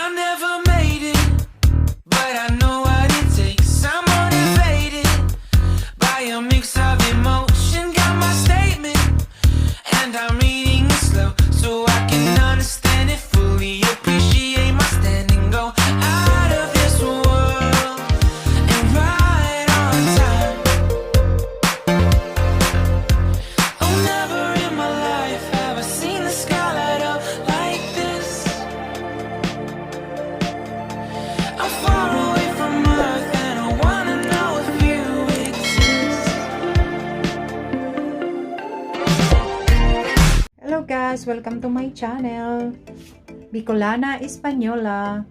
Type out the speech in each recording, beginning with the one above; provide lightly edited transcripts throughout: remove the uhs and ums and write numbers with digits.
I never made it, but I know what it takes. I'm motivated by a mix of emotion. Got my statement, and I'm reading it slow so I can understand it fully. Appreciate my standing, go out of this world and right on time. Oh, never in my life have I seen the sky light up like this. I'm far away from Earth and I wanna know if you exist. Hello guys! Welcome to my channel, Bicolana Española.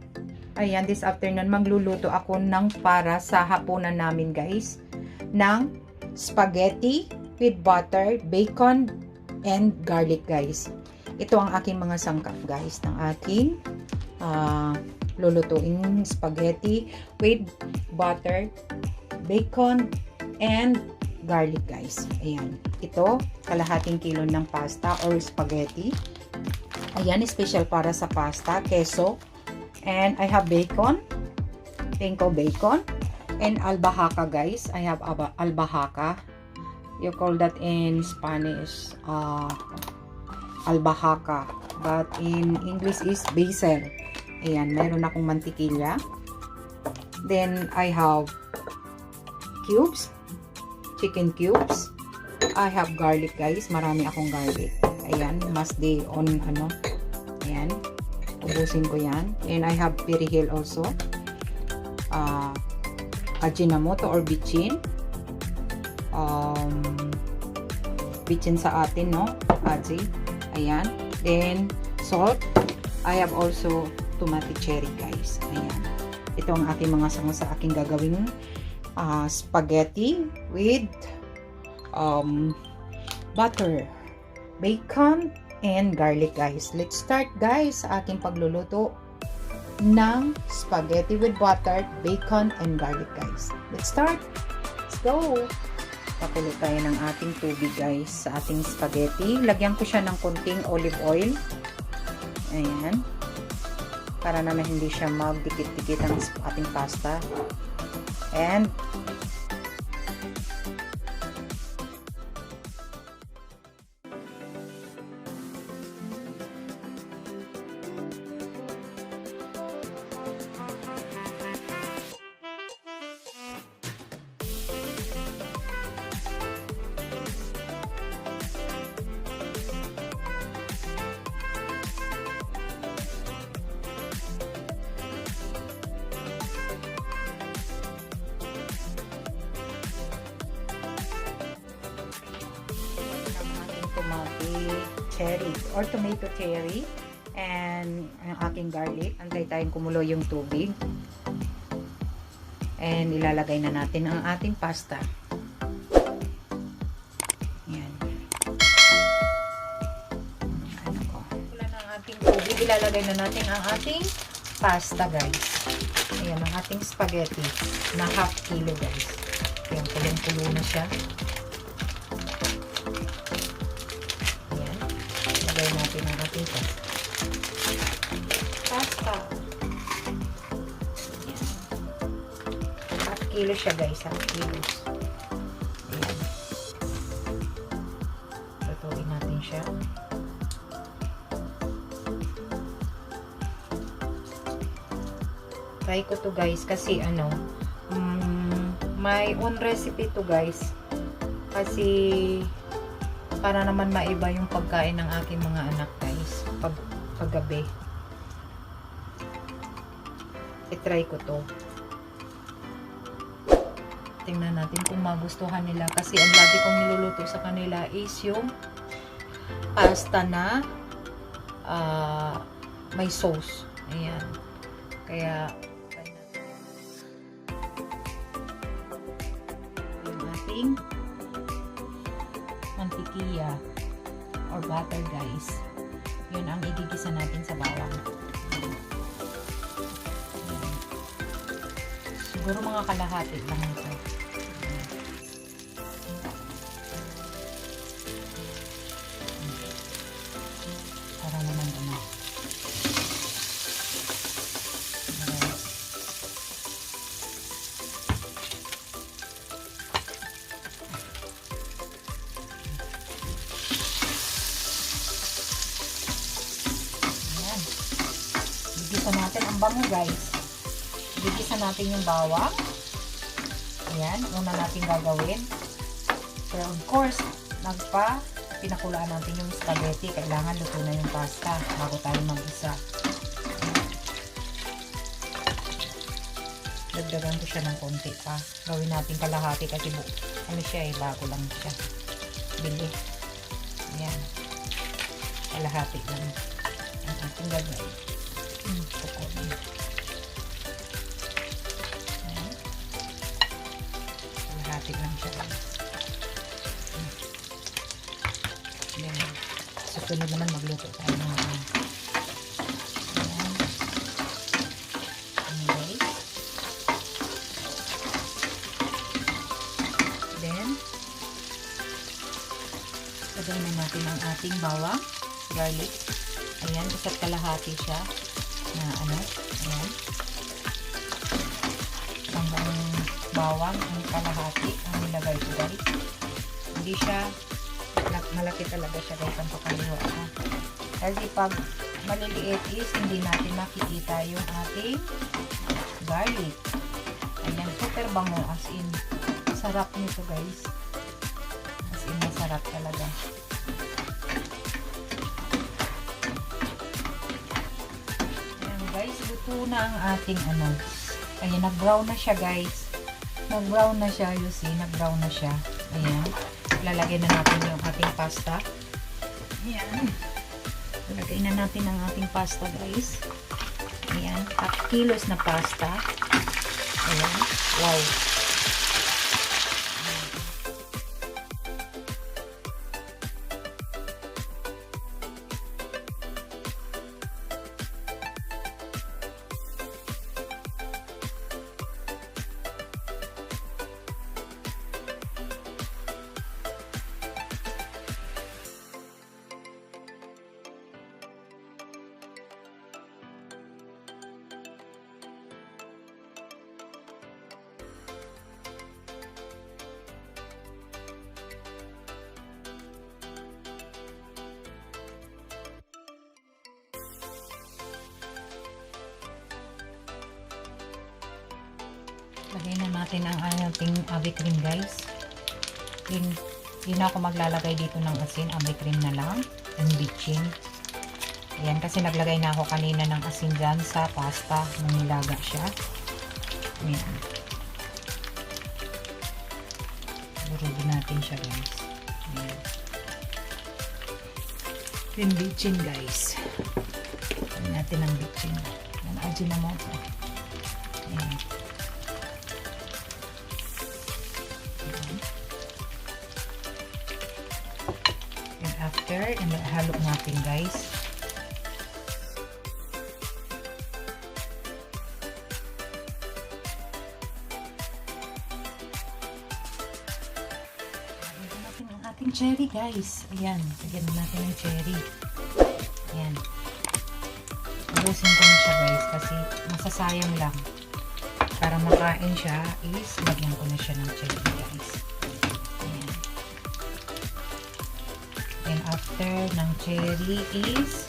Ayan, this afternoon magluluto ako ng para sa hapunan namin guys, ng spaghetti with butter, bacon, and garlic guys. Ito ang aking mga sangkap guys ng aking lulutuin spaghetti with butter, bacon, and garlic guys. Ayan. Ito, kalahating kilo ng pasta or spaghetti. Ayan, special para sa pasta, queso. And I have bacon, pinko bacon, and albahaca guys. I have albahaca. You call that in Spanish, albahaca. But in English is basil. Ayan, mayroon akong mantikilya. Then, I have cubes, chicken cubes. I have garlic guys. Marami akong garlic. Ayan, must be on ano. Ayan. Ubusin ko yan. And I have perihil also. Ajinomoto or bitchin. Bitchin sa atin, no? Aji. Ayan. Then, salt. I have also tomato cherry guys. Ayan. Ito ang aking mga sanga sa aking gagawing spaghetti with butter, bacon, and garlic guys. Let's start guys sa aking pagluluto ng spaghetti with butter, bacon, and garlic guys. Let's start. Let's go. Pakulo tayo ng ating tubig guys sa ating spaghetti. Lagyan ko siya ng konting olive oil. Ayan. Para naman hindi siya magdikit-dikit ang ating pasta. And tomato cherry and ang aking garlic. Antay tayong kumulo yung tubig. And ilalagay na natin ang ating pasta. Yan. Ano ko. Wala na ang ating tubig. Ilalagay na natin ang ating pasta guys. Ayan ang ating spaghetti na half kilo guys. Ayan, kulong-kulo na siya. Natin ang ating pasta. Ayan. Half kilo siya guys. Half kilos. Ayan. Tutuin natin siya. Try ko to guys kasi ano, my own recipe to guys. Kasi para naman maiba yung pagkain ng aking mga anak guys paggabi. I-try ko to. Tingnan natin kung magustuhan nila kasi ang lagi kong niluluto sa kanila is yung pasta na may sauce. Ayan. Kaya yung ating mantikilya or butter guys. Yun ang igigisa natin sa bawang. Siguro mga kalahati lang ito. Para naman ano. Buksan natin ang bango, guys. Gigisa natin yung bawang. Ayan, una natin gagawin. Pero of course, pinakulaan natin yung spaghetti. Kailangan luto na yung pasta bago tayo mag-isa. Dagdagan ko siya ng konti pa. Gawin natin kalahati kasi ano siya bago lang siya. Bili. Ayan. Kalahati lang. Ang ating gagawin. Ayan. Kalahati lang siya. Ayan. Susunod naman magluto tayo ng ayan. Anyway. Then, lagyan na natin ang ating bawang, garlic. Ayan, isa't kalahati siya na ano, ayan. Hanggang bawang ang kalahati ang nilagay ko, guys. Hindi siya malaki talaga siya, guys, ang pakaliwa ko. Kasi pag maliliit is hindi natin makikita yung ating garlic. Ayan, super bango, as in sarap nito, guys. As in masarap talaga. Ayan, guys, luto na ang ating ano. Ayan, nag-brown na siya, guys. Nag-brown na siya, you see, nag-brown na siya. Ayan. Lalagyan na natin yung ating pasta. Ayan. Lalagay na natin ang ating pasta, guys. Ayan. 4 kilos na pasta. Ayan. Wow. Lagay na natin ang ating ave cream, guys. Hindi na ako maglalagay dito ng asin. Ave cream na lang. And bitchin. Ayan, kasi naglagay na ako kanina ng asin dyan sa pasta nung nilaga siya. Ayan. Durugin natin siya, guys. Ayan. And bitchin, guys. Ayan natin ang bitchin. Ayan, ajinomoto. Ayan. After, and halo natin, guys. Lagyan natin ang ating cherry, guys. Ayan, lagyan natin ang cherry. Ayan. Ubusin ko na siya, guys, kasi masasayang lang. Para makain siya is lagyan ko na siya ng cherry, guys. And after ng cherry is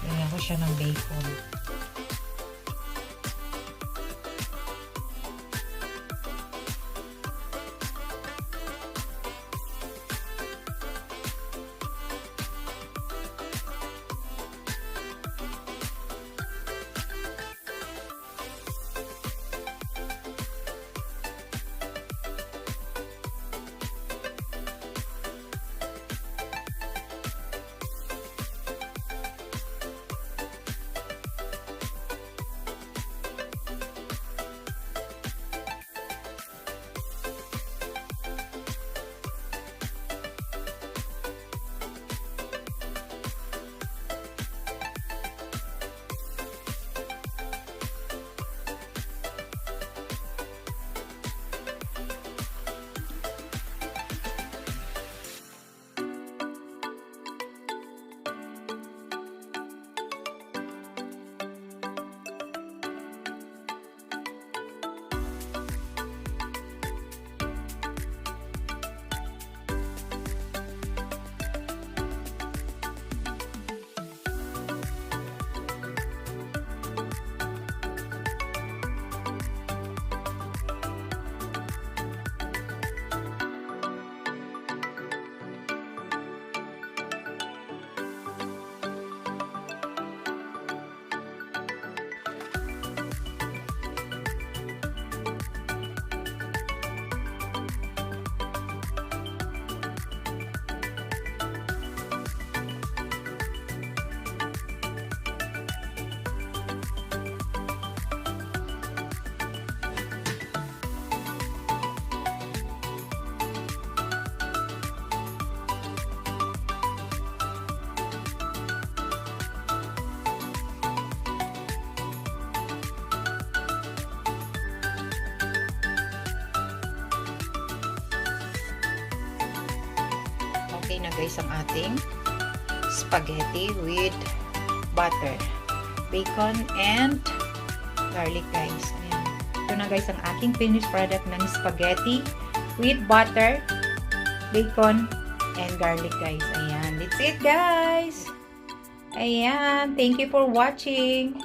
lagyan ko siya ng bacon. na guys ang ating spaghetti with butter, bacon, and garlic guys. Ayan. Ito na guys ang aking finished product ng spaghetti with butter, bacon, and garlic guys. Ayan. That's it guys. Ayan. Thank you for watching.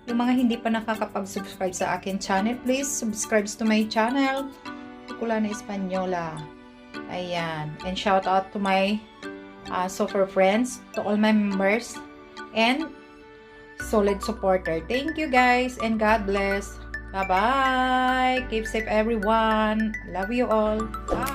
Yung mga hindi pa nakakapag-subscribe sa akin channel, please subscribe to my channel, Bicolana Española. Ayan. And shout out to my super friends, to all my members, and solid supporter. Thank you guys, and God bless. Bye-bye. Keep safe everyone. Love you all. Bye.